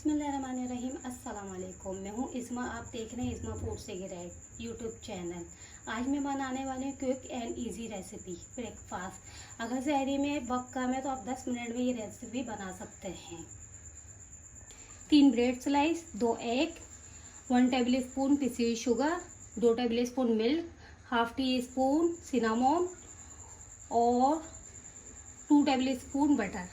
बिस्मिल्लाहिर्रहमानिर्रहीम। अस्सलाम वालेकुम। मैं हूँ इस्मा। आप देख रहे हैं इस्मा फूड सिगरेट यूट्यूब चैनल। आज मैं बनाने वाली हूँ quick and easy recipe breakfast. अगर शहरी में वक्त कम है तो आप 10 मिनट में ये रेसिपी बना सकते हैं। 3 bread slice, 2 egg, 1 tablespoon पिसी हुई sugar, 2 tablespoon milk, half teaspoon cinnamon और 2 टेबल स्पून बटर।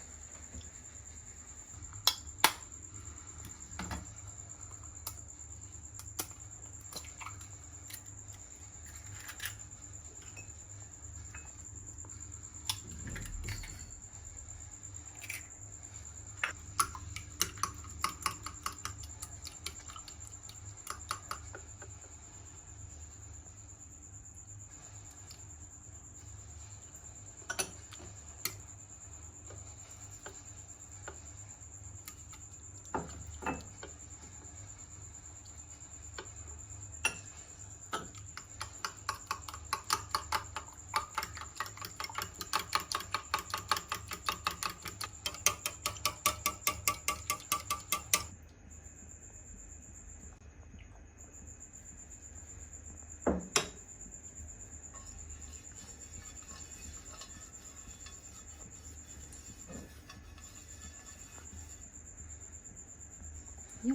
ये